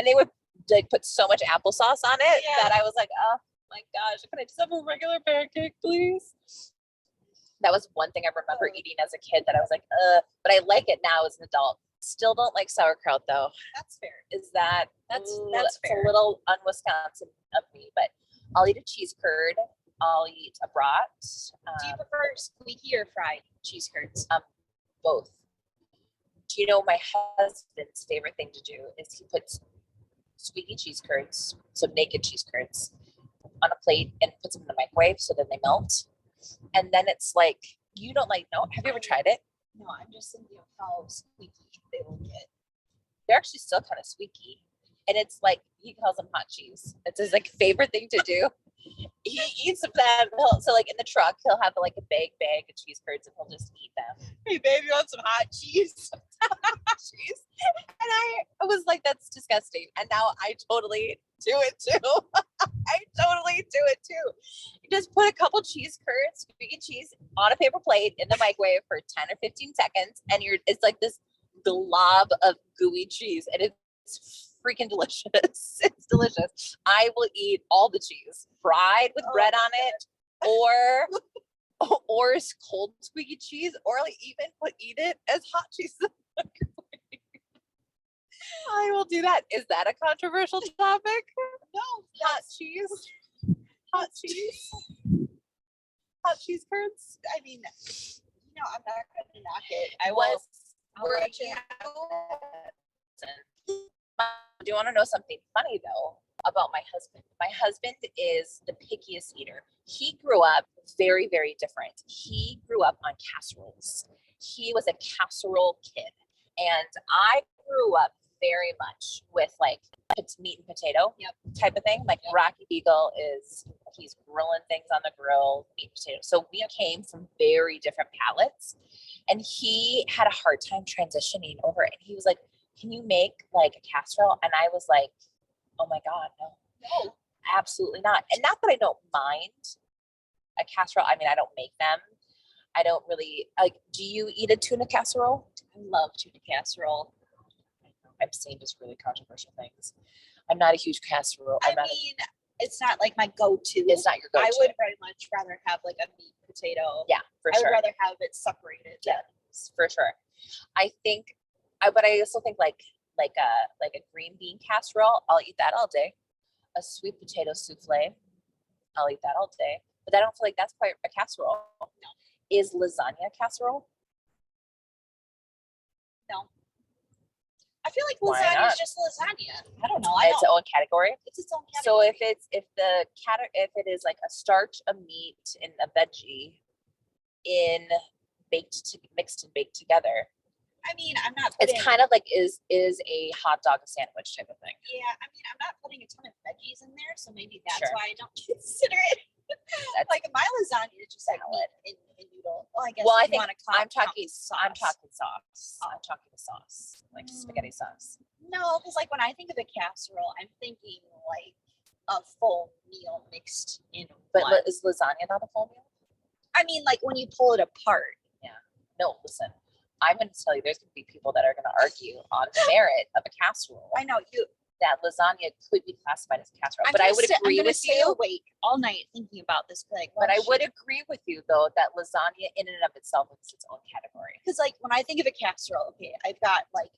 they would like put so much applesauce on it that I was like, oh my gosh, can I just have a regular pancake, please? That was one thing I remember eating as a kid that I was like, but I like it now as an adult. Still don't like sauerkraut though. That's fair. That's fair. A little un-Wisconsin of me, but I'll eat a cheese curd. I'll eat a brat. Do you prefer squeaky or fried cheese curds? Both. Do you know my husband's favorite thing to do is he puts squeaky cheese curds, so naked cheese curds, on a plate and puts them in the microwave so then they melt. And then it's like, you don't like, no, have you ever tried it? No, I'm just thinking of how squeaky they will get. They're actually still kind of squeaky. And it's like, he calls them hot cheese. It's his like favorite thing to do. He eats them. So like in the truck, he'll have like a big bag of cheese curds and he'll just eat them. Hey babe, you want some hot cheese? Cheese. And I was like, that's disgusting. And now I totally do it too. You just put a couple cheese curds, squeaky cheese, on a paper plate in the microwave for 10 or 15 seconds. And it's like this glob of gooey cheese. And it's freaking delicious. It's delicious. I will eat all the cheese fried with bread on it, or cold squeaky cheese, or I'll even eat it as hot cheese. I will do that. Is that a controversial topic? No. Hot cheese. Hot cheese curds. I mean, I'm not gonna knock it. I'll let you know. Do you want to know something funny though about my husband? My husband is the pickiest eater. He grew up very, very different. He grew up on casseroles. He was a casserole kid. And I grew up very much with like meat and potato type of thing. Like Rocky Eagle he's grilling things on the grill, meat and potato. So we came from very different palates. And he had a hard time transitioning over it. And he was like, can you make like a casserole? And I was like, oh my God, no, absolutely not. And not that I don't mind a casserole. I mean, I don't make them. I don't really like, do you eat a tuna casserole? I love tuna casserole. I'm saying just really controversial things. I'm not a huge casserole. It's not like my go-to. It's not your go-to. I would very much rather have like a meat potato. Yeah, for sure. sure. I would rather have it separated. Yeah, for sure. But I also think like a green bean casserole, I'll eat that all day. A sweet potato souffle, I'll eat that all day. But I don't feel like that's quite a casserole. No. Is lasagna a casserole? No. I feel like lasagna is just lasagna. I don't know. It's its own category. It's its own category. So if it is like a starch, a meat, and a veggie mixed and baked together, I mean, I'm not It's putting, kind of like is a hot dog a sandwich type of thing. yeah, I mean, I'm not putting a ton of veggies in there, so maybe that's Sure. why I don't consider it. Like my lasagna is just like Salad. meat and noodle. Well, I guess Well, I if you think wanna count I'm talking sauce. I'm talking sauce. I'm talking the sauce, like spaghetti sauce. No, because like when I think of a casserole, I'm thinking like a full meal mixed in But one. is lasagna not a full meal? I mean, like when you pull it apart. No, listen. I'm going to tell you, there's going to be people that are going to argue on the merit of a casserole. I know you. That lasagna could be classified as a casserole, I'm but I gonna would stay- I'm agree gonna with stay you. awake all night thinking about this. Like, But I would agree with you though that lasagna in and of itself is its own category. because like when I think of a casserole, okay, I've got like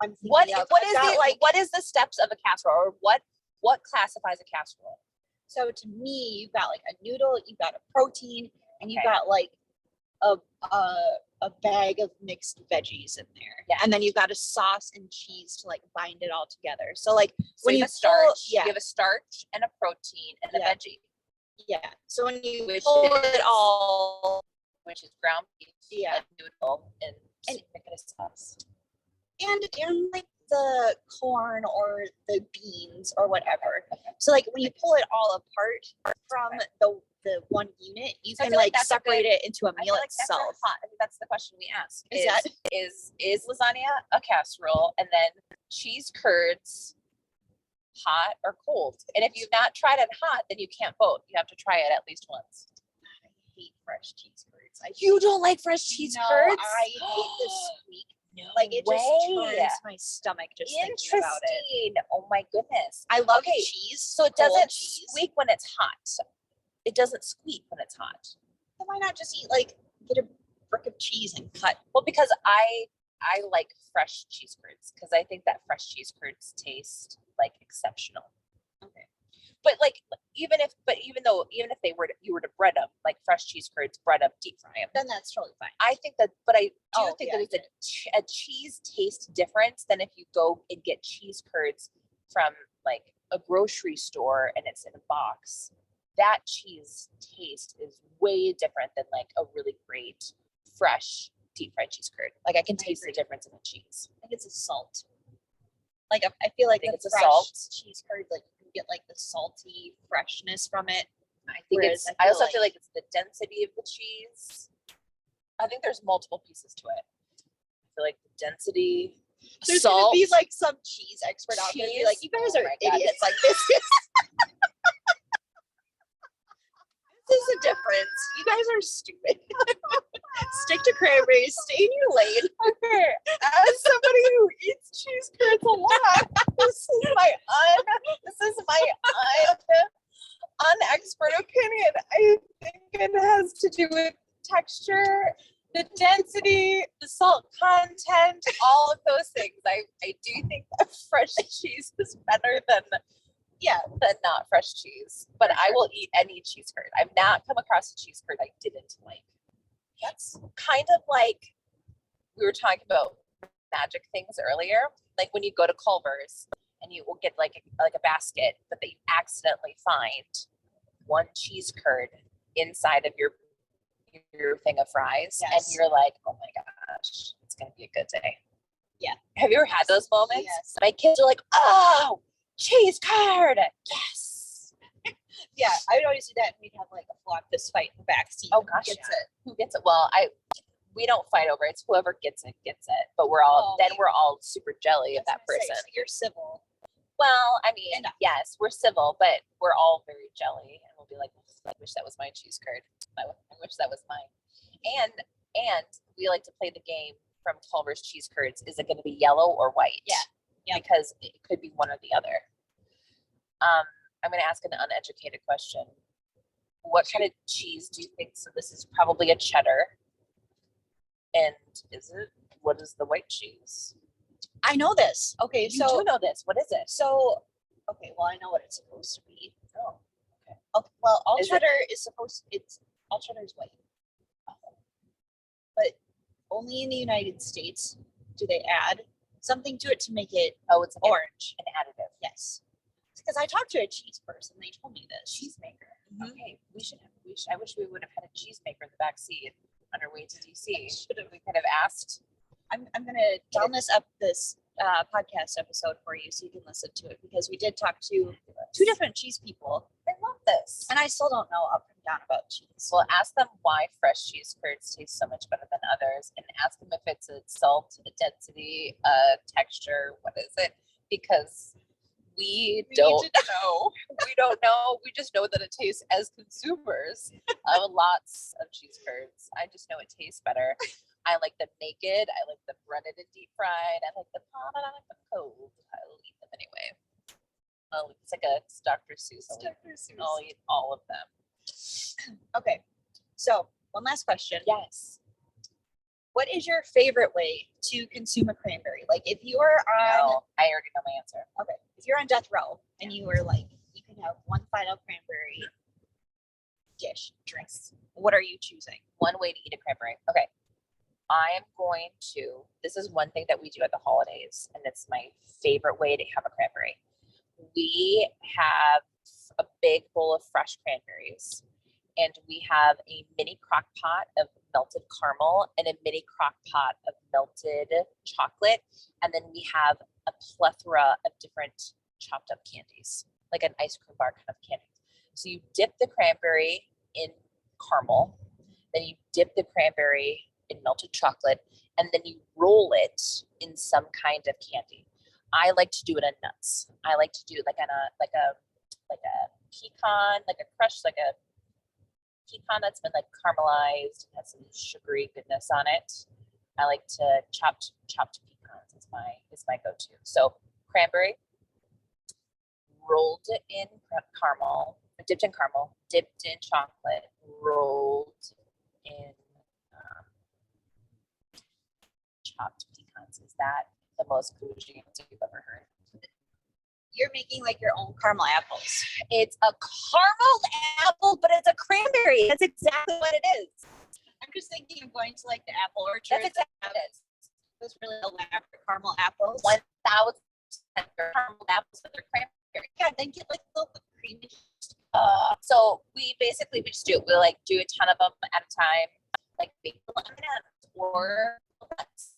I'm thinking What of, what I've is got, the like what is the steps of a casserole, or what classifies a casserole? so to me you've got like a noodle, you've got a protein, and you've Okay. got like a bag of mixed veggies in there. Yeah. And then you've got a sauce and cheese to like bind it all together. So like So when you you have a starch, pull, yeah, you have a starch and a protein and a Yeah. veggie, yeah. So when you which pull is it all, which is ground beef, yeah, a noodle, and And- spaghetti sauce. and like the corn or the beans or whatever. So like when you pull it all apart from the one unit, you So I can feel like like that's a separate good- it into a I meal feel like that's itself. hot. I mean, that's the question we ask. Is Lasagna a casserole, and then cheese curds hot or cold? And if you've not tried it hot, then you can't vote. You have to try it at least once. I hate fresh cheese curds. You don't like fresh cheese No, curds? I hate the squeak. No Like it just way. turns my stomach just thinking about it. Interesting. Oh my goodness. I love Okay, cheese. So it cold doesn't cheese. squeak when it's hot. It doesn't squeak when it's hot. Then why not just eat like get a brick of cheese and cut? Well, because I like fresh cheese curds because I think that fresh cheese curds taste like exceptional. Okay. But like even if they were you were to bread them like fresh cheese curds, bread them, deep fry them. Then that's totally fine. I think that, but I do Oh, think yeah, that it's a cheese taste difference than if you go and get cheese curds from like a grocery store and it's in a box. That cheese taste is way different than like a really great fresh deep fried cheese curd. Like I can taste the agree. difference in the cheese. I think it's a salt. Like I feel like think the it's a fresh salt. cheese curd, like you can get like the salty freshness from it. I think Whereas it's. I I feel also like- feel like it's the density of the cheese. I think there's multiple pieces to it. I feel like the density, There's salt. gonna be like some cheese expert out there and be like, Cheese? you guys Oh are my God. idiots. Like this is this is a difference. You guys are stupid. Stick to cranberries, stay in your lane. Okay, as somebody who eats cheese curds a lot, this is my unexpert opinion. I think it has to do with texture, the density, the salt content, all of those things. I do think that fresh cheese is better than not fresh cheese. But I will eat any cheese curd. I've not come across a cheese curd I didn't like. That's kind of like we were talking about magic things earlier. Like when you go to Culver's and you will get like a basket, but they accidentally find one cheese curd inside of your thing of fries, and Yes. you're like, oh my gosh, it's gonna be a good day. Yeah. Have you ever had those moments? Yes. My kids are like, oh, cheese curd, yes. Yeah, I would always do that, and we'd have like a flop fist fight in the back seat. Oh Who gosh, gets yeah. it? Who gets it? Well, we don't fight over it. It's whoever gets it gets it. But we're all Oh, we're all super jelly I of was that gonna say, person. so you're civil. Well, I mean, Enough. yes, we're civil, but we're all very jelly, and we'll be like, I wish that was my cheese curd. I wish that was mine. And we like to play the game from Culver's cheese curds. Is it going to be yellow or white? Yeah. Yep. Because it could be one or the other. I'm going to ask an uneducated question. What kind of cheese do you think? So this is probably a cheddar. And what is the white cheese? I know this. Okay, You so do know this. What is it? okay, well I know what it's supposed to be. Oh, Okay, well all Is it- cheddar is supposed all cheddar is white. But only in the United States do they add something to it to make it oh, it's orange. an additive. Yes. Because I talked to a cheese person, they told me this. Cheesemaker. Mhm. Okay, I wish we would have had a cheesemaker in the back seat on our way to DC. Should've. We could have asked I'm gonna down this podcast episode for you so you can listen to it, because we did talk to two different cheese people, I love this. and I still don't know up and down about cheese. Well, ask them why fresh cheese curds taste so much better than others, and ask them if it's a salt, a density, a texture. What is it? Because we don't know. We don't know. We just know that it tastes, as consumers of lots of cheese curds. I just know it tastes better. I like them naked. I like them breaded and deep fried. I like them hot. I like them cold. I'll eat them anyway. It's like a Dr. Seuss. I'll eat all of them. Okay, so one last question. Yes. What is your favorite way to consume a cranberry? Like if you are on, No, I already know my answer. okay, if you're on death row and you were like, you can have one final cranberry dish, drinks. What are you choosing? One way to eat a cranberry. Okay. I am going to, this is one thing that we do at the holidays, and it's my favorite way to have a cranberry. We have a big bowl of fresh cranberries, and we have a mini crock pot of melted caramel and a mini crock pot of melted chocolate. And then we have a plethora of different chopped up candies, like an ice cream bar kind of candy. So you dip the cranberry in caramel, then you dip the cranberry in melted chocolate, and then you roll it in some kind of candy. I like to do it in nuts. I like to do it like a pecan, like a crushed, like a pecan that's been like caramelized, has some sugary goodness on it. I like to chopped pecans is my go-to. So cranberry rolled in caramel, dipped in caramel, dipped in chocolate, rolled in chopped pecans. Is that the most bougie answer you've ever heard? You're making like your own caramel apples. It's a caramel apple, but it's a cranberry. That's exactly what it is. I'm just thinking of going to like the apple orchard. That's exactly what it is. Those really elaborate caramel apples. 1,000% caramel apples with their cranberry. Yeah, then get like a little creamy. So we just do it. We like do a ton of them at a time, like bake little M&Ms or nuts.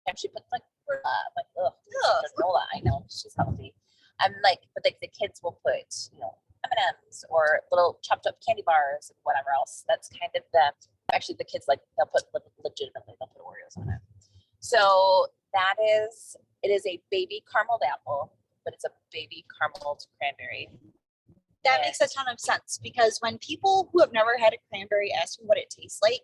And she puts like granola. I know she's healthy. I'm like, but like the kids will put, M&Ms or little chopped up candy bars and whatever else. That's kind of actually the kids like, they'll put legitimately, they'll put Oreos on it. So it is a baby carameled apple, but it's a baby carameled cranberry. That makes a ton of sense, because when people who have never had a cranberry ask me what it tastes like,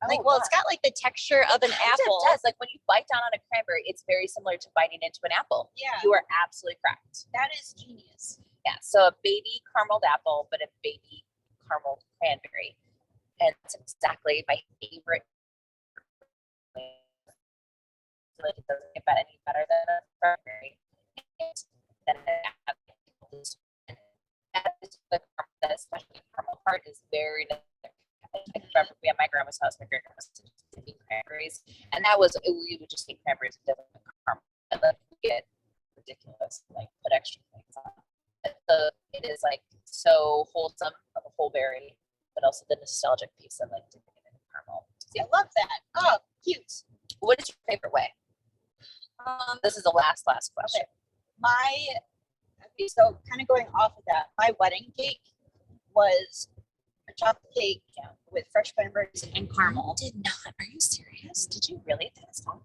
it's got like the texture of an apple. It does. Like when you bite down on a cranberry, it's very similar to biting into an apple. Yeah. You are absolutely correct. That is genius. Yeah. So a baby carameled apple, but a baby carameled cranberry. And it's exactly my favorite. Like it doesn't get any better than a cranberry. And then that is the especially caramel part is very nice. I remember we at my grandma's house, my great grandma's eating cranberries, and we would just eat cranberries with different caramel. And like we get ridiculous, like put extra things on. So it is like so wholesome of a whole berry, but also the nostalgic piece of like dipping it in caramel. I love that. Oh, cute. What is your favorite way? This is the last question. Okay. So kind of going off of that, my wedding cake was a chocolate cake with fresh cranberries and caramel. Did not. Are you serious? Did you really? That is awesome.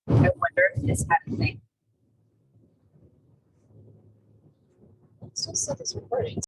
I wonder if this had a thing. Still said this recording.